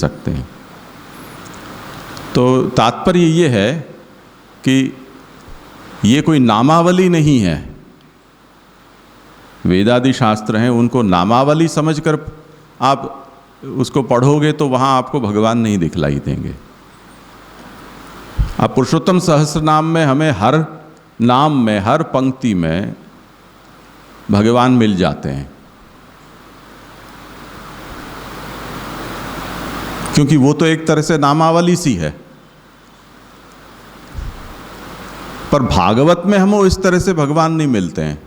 सकते हैं। तो तात्पर्य ये है कि ये कोई नामावली नहीं है। वेदादि शास्त्र हैं, उनको नामावली समझकर आप उसको पढ़ोगे तो वहाँ आपको भगवान नहीं दिखलाई देंगे। अब पुरुषोत्तम सहस्त्र नाम में हमें हर नाम में, हर पंक्ति में भगवान मिल जाते हैं, क्योंकि वो तो एक तरह से नामावली सी है। पर भागवत में हमें इस तरह से भगवान नहीं मिलते हैं।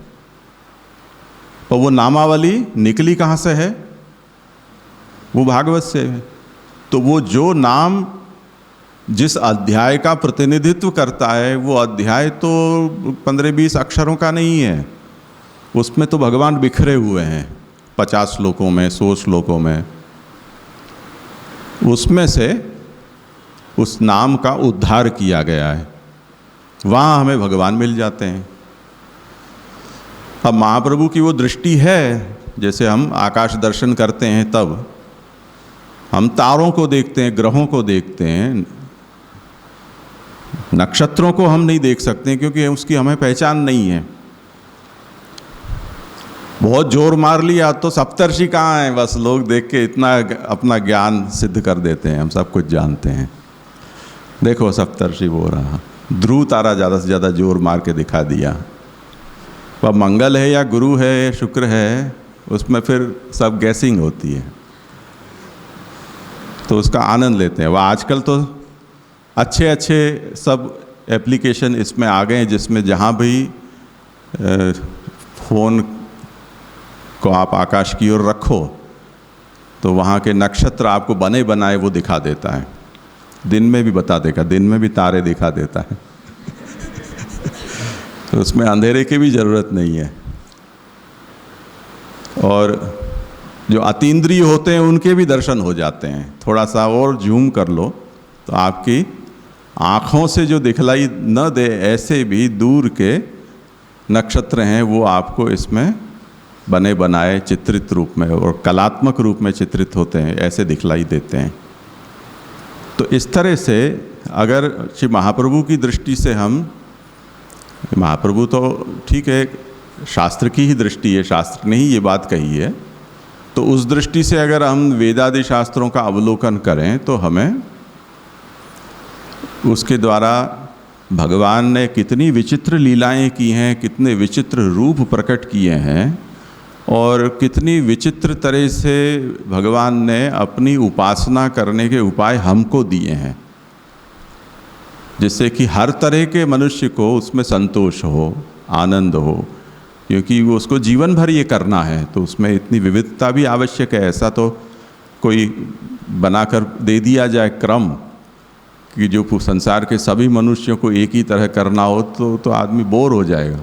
पर वो नामावली निकली कहाँ से है? वो भागवत से है। तो वो जो नाम जिस अध्याय का प्रतिनिधित्व करता है, वो अध्याय तो 15-20 अक्षरों का नहीं है। उसमें तो भगवान बिखरे हुए हैं 50 श्लोकों में, 100 श्लोकों में। उसमें से उस नाम का उद्धार किया गया है, वहाँ हमें भगवान मिल जाते हैं। अब महाप्रभु की वो दृष्टि है, जैसे हम आकाश दर्शन करते हैं तब हम तारों को देखते हैं, ग्रहों को देखते हैं, नक्षत्रों को हम नहीं देख सकते क्योंकि उसकी हमें पहचान नहीं है। बहुत जोर मार लिया तो सप्तर्षि कहाँ हैं, बस लोग देख के इतना अपना ज्ञान सिद्ध कर देते हैं, हम सब कुछ जानते हैं। देखो सप्तर्षि वो रहा, ध्रुव तारा ज़्यादा से ज़्यादा जोर मार के दिखा दिया। वह मंगल है या गुरु है, शुक्र है, उसमें फिर सब गैसिंग होती है, तो उसका आनंद लेते हैं। वह आजकल तो अच्छे अच्छे सब एप्लीकेशन इसमें आ गए हैं, जिसमें जहाँ भी फ़ोन को आप आकाश की ओर रखो तो वहाँ के नक्षत्र आपको बने बनाए वो दिखा देता है। दिन में भी बता देगा, दिन में भी तारे दिखा देता है। तो उसमें अंधेरे की भी ज़रूरत नहीं है। और जो अतीन्द्रिय होते हैं उनके भी दर्शन हो जाते हैं। थोड़ा सा और जूम कर लो तो आपकी आँखों से जो दिखलाई न दे ऐसे भी दूर के नक्षत्र हैं, वो आपको इसमें बने बनाए चित्रित रूप में और कलात्मक रूप में चित्रित होते हैं, ऐसे दिखलाई देते हैं। तो इस तरह से अगर श्री महाप्रभु की दृष्टि से हम, महाप्रभु तो ठीक है शास्त्र की ही दृष्टि है, शास्त्र ने ही ये बात कही है, तो उस दृष्टि से अगर हम वेदादि शास्त्रों का अवलोकन करें तो हमें उसके द्वारा भगवान ने कितनी विचित्र लीलाएं की हैं, कितने विचित्र रूप प्रकट किए हैं और कितनी विचित्र तरह से भगवान ने अपनी उपासना करने के उपाय हमको दिए हैं, जिससे कि हर तरह के मनुष्य को उसमें संतोष हो, आनंद हो, क्योंकि वो उसको जीवन भर ये करना है। तो उसमें इतनी विविधता भी आवश्यक है। ऐसा तो कोई बनाकर दे दिया जाए क्रम कि जो संसार के सभी मनुष्यों को एक ही तरह करना हो तो आदमी बोर हो जाएगा।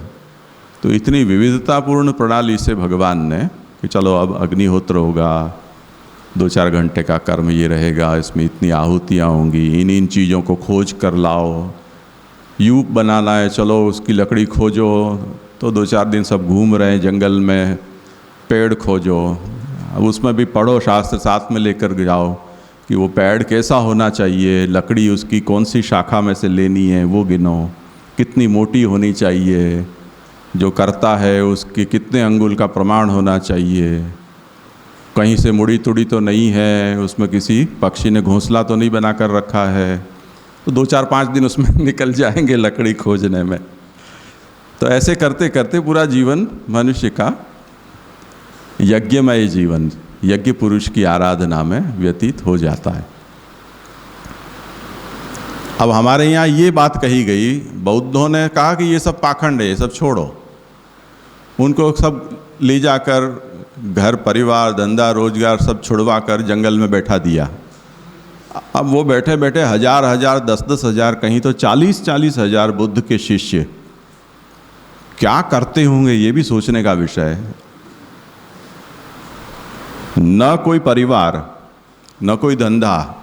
तो इतनी विविधतापूर्ण प्रणाली से भगवान ने कि चलो अब अग्निहोत्र होगा, 2-4 घंटे का कर्म ये रहेगा, इसमें इतनी आहुतियाँ होंगी, इन चीज़ों को खोज कर लाओ, यूप बनाना है, चलो उसकी लकड़ी खोजो। तो 2-4 दिन सब घूम रहे हैं जंगल में, पेड़ खोजो, अब उसमें भी पढ़ो शास्त्र, साथ में लेकर जाओ कि वो पेड़ कैसा होना चाहिए, लकड़ी उसकी कौन सी शाखा में से लेनी है वो गिनो, कितनी मोटी होनी चाहिए, जो करता है उसके कितने अंगुल का प्रमाण होना चाहिए, कहीं से मुड़ी तुड़ी तो नहीं है, उसमें किसी पक्षी ने घोंसला तो नहीं बना कर रखा है। तो 2-4-5 दिन उसमें निकल जाएंगे लकड़ी खोजने में। तो ऐसे करते करते पूरा जीवन मनुष्य का यज्ञमय जीवन, यज्ञ पुरुष की आराधना में व्यतीत हो जाता है। अब हमारे यहाँ ये बात कही गई, बौद्धों ने कहा कि ये सब पाखंड है, ये सब छोड़ो, उनको सब ले जाकर घर परिवार धंधा रोजगार सब छुड़वा कर जंगल में बैठा दिया। अब वो बैठे बैठे 1000-1000 10-10 हज़ार, कहीं तो 40-40 हज़ार बुद्ध के शिष्य क्या करते होंगे, ये भी सोचने का विषय है। न कोई परिवार, न कोई धंधा,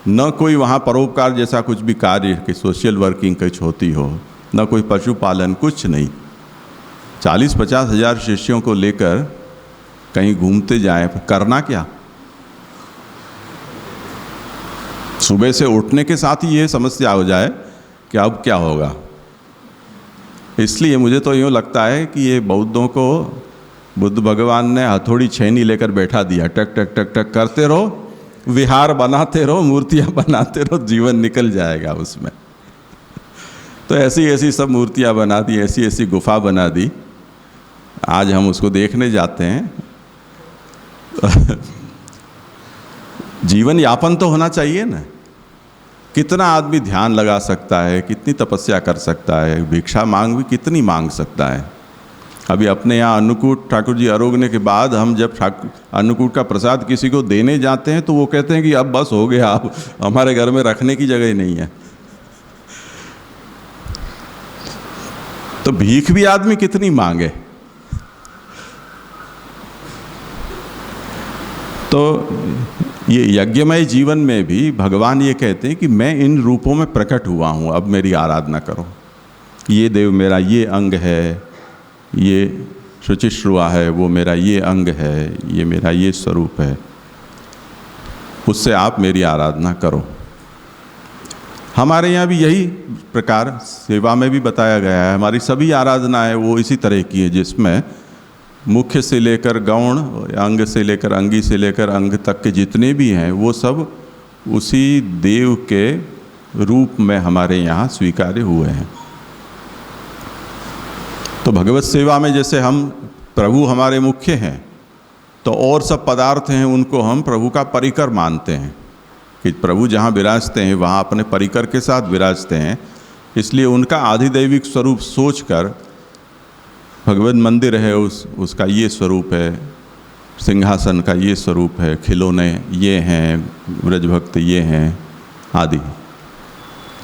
न कोई वहाँ परोपकार जैसा कुछ भी कार्य कि सोशल वर्किंग कुछ होती हो, न कोई पशुपालन, कुछ नहीं। 40-50 हज़ार शिष्यों को लेकर कहीं घूमते जाएं, करना क्या? सुबह से उठने के साथ ही ये समस्या हो जाए कि अब क्या होगा। इसलिए मुझे तो यूँ लगता है कि ये बौद्धों को बुद्ध भगवान ने हथौड़ी छेनी लेकर बैठा दिया, टक टक टक टक करते रहो, विहार बनाते रहो, मूर्तियाँ बनाते रहो, जीवन निकल जाएगा उसमें। तो ऐसी ऐसी सब मूर्तियाँ बना दी, ऐसी ऐसी गुफा बना दी। आज हम उसको देखने जाते हैं। जीवन यापन तो होना चाहिए ना। कितना आदमी ध्यान लगा सकता है, कितनी तपस्या कर सकता है, भिक्षा मांग भी कितनी मांग सकता है। अभी अपने यहाँ अन्नकूट ठाकुर जी आरोगने के बाद हम जब अन्नकूट का प्रसाद किसी को देने जाते हैं तो वो कहते हैं कि अब बस हो गया, अब हमारे घर में रखने की जगह ही नहीं है। तो भीख भी आदमी कितनी मांगे। तो ये यज्ञमय जीवन में भी भगवान ये कहते हैं कि मैं इन रूपों में प्रकट हुआ हूँ, अब मेरी आराधना करो। ये देव मेरा ये अंग है, ये शुचिश्रुआ है, वो मेरा ये अंग है, ये मेरा ये स्वरूप है, उससे आप मेरी आराधना करो। हमारे यहाँ भी यही प्रकार सेवा में भी बताया गया है। हमारी सभी आराधनाएं वो इसी तरह की है, जिसमें मुख्य से लेकर गौण, अंग से लेकर अंगी से लेकर अंग तक के जितने भी हैं वो सब उसी देव के रूप में हमारे यहाँ स्वीकार्य हुए हैं। तो भगवत सेवा में जैसे हम प्रभु हमारे मुख्य हैं, तो और सब पदार्थ हैं उनको हम प्रभु का परिकर मानते हैं कि प्रभु जहाँ विराजते हैं वहाँ अपने परिकर के साथ विराजते हैं। इसलिए उनका आधिदैविक स्वरूप सोचकर भगवत मंदिर है, उसका ये स्वरूप है, सिंहासन का ये स्वरूप है, खिलौने ये हैं, ब्रजभक्त ये हैं आदि।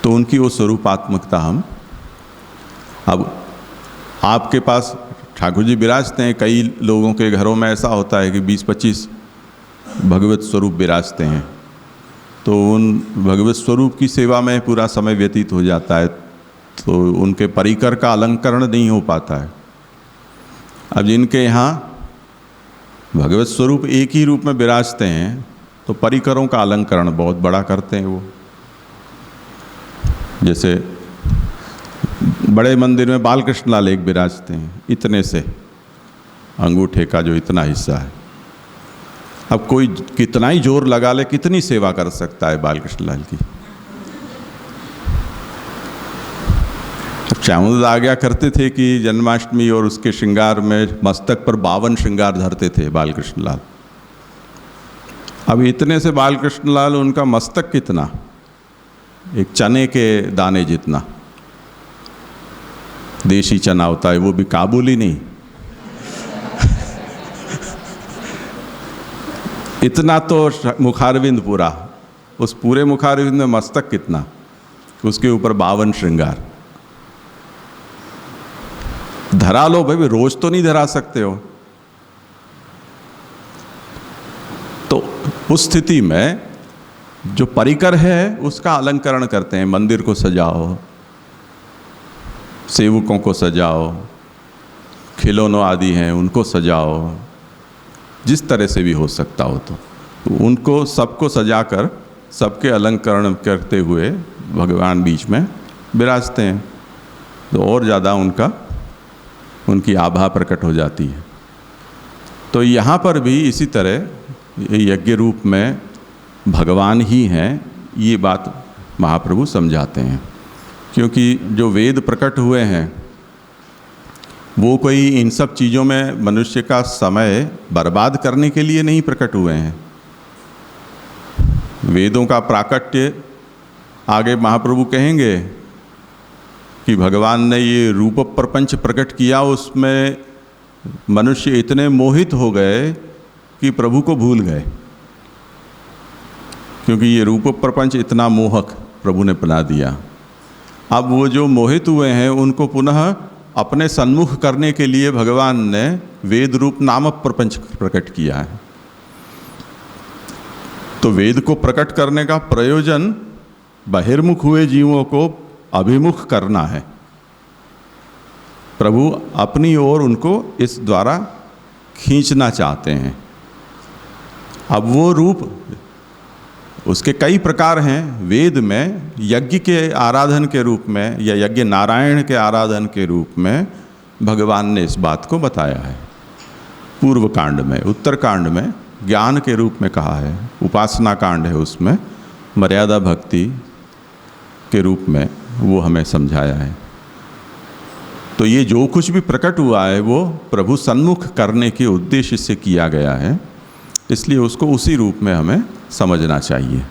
तो उनकी वो स्वरूपात्मकता हम, अब आपके पास ठाकुर जी विराजते हैं, कई लोगों के घरों में ऐसा होता है कि 20-25 भगवत स्वरूप विराजते हैं, तो उन भगवत स्वरूप की सेवा में पूरा समय व्यतीत हो जाता है, तो उनके परिकर का अलंकरण नहीं हो पाता है। अब जिनके यहाँ भगवत स्वरूप एक ही रूप में विराजते हैं तो परिकरों का अलंकरण बहुत बड़ा करते हैं वो। जैसे बड़े मंदिर में बालकृष्ण लाल एक विराजते हैं, इतने से अंगूठे का जो इतना हिस्सा है। अब कोई कितना ही जोर लगा ले, कितनी सेवा कर सकता है बालकृष्ण लाल की। श्यामल आज्ञा करते थे कि जन्माष्टमी और उसके श्रृंगार में मस्तक पर 52 श्रृंगार धरते थे बालकृष्ण लाल। अब इतने से बालकृष्ण लाल, उनका मस्तक कितना, एक चने के दाने जितना, देशी चना होता है, वो भी काबुली नहीं, इतना तो मुखारविंद पूरा, उस पूरे मुखारविंद में मस्तक कितना, उसके ऊपर 52 श्रृंगार। धरा लो भाई, रोज तो नहीं धरा सकते हो। तो उस स्थिति में जो परिकर है उसका अलंकरण करते हैं। मंदिर को सजाओ, सेवकों को सजाओ, खिलौनों आदि हैं उनको सजाओ, जिस तरह से भी हो सकता हो तो उनको सबको सजाकर सबके अलंकरण करते हुए भगवान बीच में विराजते हैं, तो और ज़्यादा उनकी आभा प्रकट हो जाती है। तो यहाँ पर भी इसी तरह यज्ञ रूप में भगवान ही हैं, ये बात महाप्रभु समझाते हैं। क्योंकि जो वेद प्रकट हुए हैं वो कोई इन सब चीज़ों में मनुष्य का समय बर्बाद करने के लिए नहीं प्रकट हुए हैं। वेदों का प्राकट्य आगे महाप्रभु कहेंगे कि भगवान ने ये रूप प्रपंच प्रकट किया, उसमें मनुष्य इतने मोहित हो गए कि प्रभु को भूल गए, क्योंकि ये रूप प्रपंच इतना मोहक प्रभु ने बना दिया। अब वो जो मोहित हुए हैं उनको पुनः अपने सन्मुख करने के लिए भगवान ने वेद रूप नामक प्रपंच प्रकट किया है। तो वेद को प्रकट करने का प्रयोजन बहिर्मुख हुए जीवों को अभिमुख करना है। प्रभु अपनी ओर उनको इस द्वारा खींचना चाहते हैं। अब वो रूप उसके कई प्रकार हैं। वेद में यज्ञ के आराधन के रूप में या यज्ञ नारायण के आराधन के रूप में भगवान ने इस बात को बताया है। पूर्व कांड में, उत्तर कांड में ज्ञान के रूप में कहा है, उपासना कांड है उसमें मर्यादा भक्ति के रूप में वो हमें समझाया है। तो ये जो कुछ भी प्रकट हुआ है वो प्रभु सन्मुख करने के उद्देश्य से किया गया है, इसलिए उसको उसी रूप में हमें समझना चाहिए।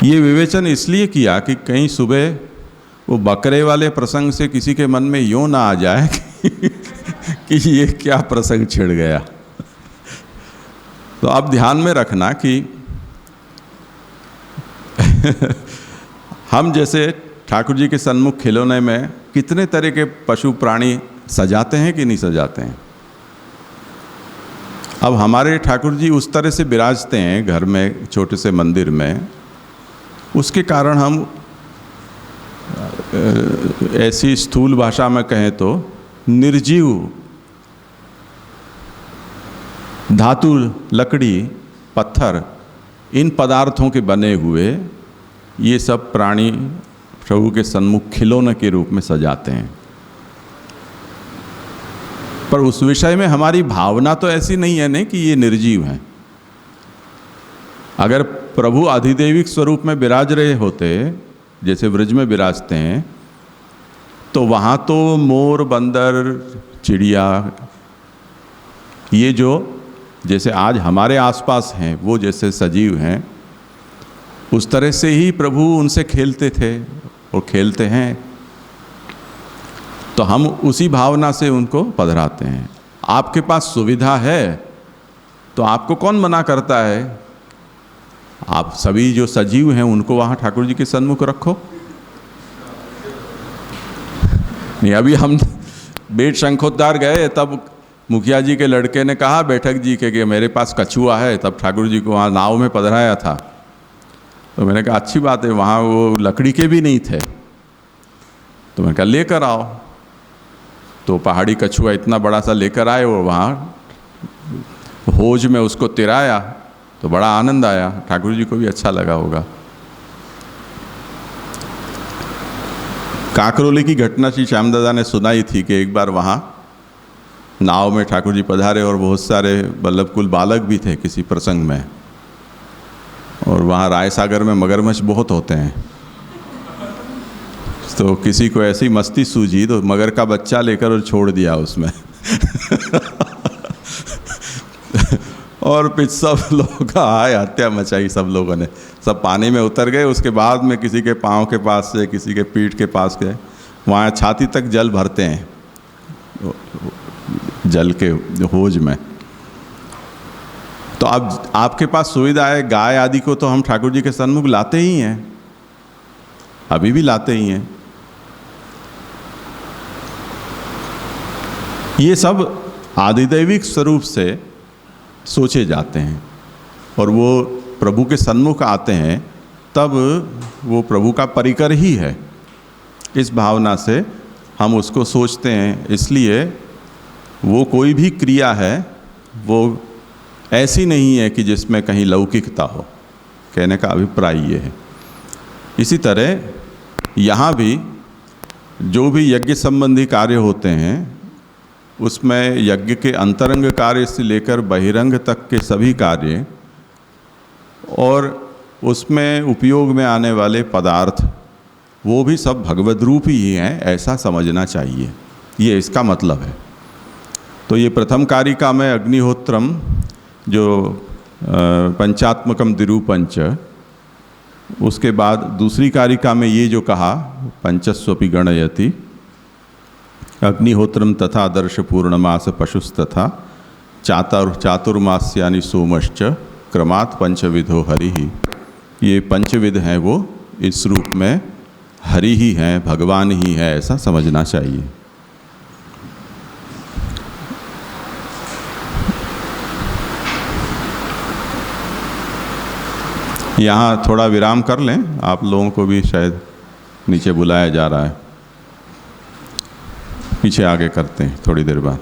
ये विवेचन इसलिए किया कि कहीं सुबह वो बकरे वाले प्रसंग से किसी के मन में यूँ ना आ जाए कि ये क्या प्रसंग छिड़ गया। तो आप ध्यान में रखना कि हम जैसे ठाकुर जी के सन्मुख खिलौने में कितने तरह के पशु प्राणी सजाते हैं कि नहीं सजाते हैं। अब हमारे ठाकुर जी उस तरह से विराजते हैं घर में, छोटे से मंदिर में, उसके कारण हम ऐसी स्थूल भाषा में कहें तो निर्जीव धातु, लकड़ी, पत्थर, इन पदार्थों के बने हुए ये सब प्राणी प्रभु के सन्मुख खिलौने के रूप में सजाते हैं। पर उस विषय में हमारी भावना तो ऐसी नहीं है नहीं कि ये निर्जीव हैं। अगर प्रभु अधिदैविक स्वरूप में विराज रहे होते, जैसे ब्रज में विराजते हैं, तो वहाँ तो मोर, बंदर, चिड़िया, ये जो जैसे आज हमारे आसपास हैं वो जैसे सजीव हैं, उस तरह से ही प्रभु उनसे खेलते थे और खेलते हैं। तो हम उसी भावना से उनको पधराते हैं। आपके पास सुविधा है तो आपको कौन मना करता है? आप सभी जो सजीव हैं उनको वहाँ ठाकुर जी के सन्मुख रखो। नहीं, अभी हम बेट शंखोद्धार गए तब मुखिया जी के लड़के ने कहा बैठक जी के कि मेरे पास कछुआ है, तब ठाकुर जी को वहाँ नाव में पधराया था। तो मैंने कहा अच्छी बात है, वहाँ वो लकड़ी के भी नहीं थे, तो मैंने कहा लेकर आओ। तो पहाड़ी कछुआ इतना बड़ा सा लेकर आए और वहाँ होज में उसको तिराया, तो बड़ा आनंद आया, ठाकुर जी को भी अच्छा लगा होगा। काकरोली की घटना श्री श्याम दादा ने सुनाई थी कि एक बार वहाँ नाव में ठाकुर जी पधारे और बहुत सारे वल्लभ कुल बालक भी थे किसी प्रसंग में, और वहाँ राय सागर में मगरमच्छ बहुत होते हैं। तो किसी को ऐसी मस्ती सूझी तो मगर का बच्चा लेकर और छोड़ दिया उसमें और फिर सब लोगों का हाय हत्या मचाई, सब लोगों ने, सब पानी में उतर गए। उसके बाद में किसी के पाँव के पास से, किसी के पीठ के पास गए, वहाँ छाती तक जल भरते हैं जल के होज में। तो अब आपके पास सुविधा है, गाय आदि को तो हम ठाकुर जी के सन्मुख लाते ही हैं, अभी भी लाते ही हैं। ये सब आदिदैविक स्वरूप से सोचे जाते हैं और वो प्रभु के सन्मुख आते हैं, तब वो प्रभु का परिकर ही है, इस भावना से हम उसको सोचते हैं। इसलिए वो कोई भी क्रिया है वो ऐसी नहीं है कि जिसमें कहीं लौकिकता हो, कहने का अभिप्राय ये है। इसी तरह यहाँ भी जो भी यज्ञ संबंधी कार्य होते हैं उसमें यज्ञ के अंतरंग कार्य से लेकर बहिरंग तक के सभी कार्य और उसमें उपयोग में आने वाले पदार्थ वो भी सब भगवद रूप ही हैं, ऐसा समझना चाहिए। ये इसका मतलब है। तो ये प्रथम कारिका में अग्निहोत्रम जो पंचात्मकम दिरूपंच, उसके बाद दूसरी कारिका में ये जो कहा पंचस्वपि गणयति, अग्निहोत्रम तथा दर्श पूर्णमास पशुस्तथा चातुर्मास्यानि सोमश्च क्रमात् पंचविधो हरि ही। ये पंचविध हैं वो इस रूप में हरि ही हैं, भगवान ही है, ऐसा समझना चाहिए। यहाँ थोड़ा विराम कर लें, आप लोगों को भी शायद नीचे बुलाया जा रहा है, पीछे आगे करते हैं थोड़ी देर बाद।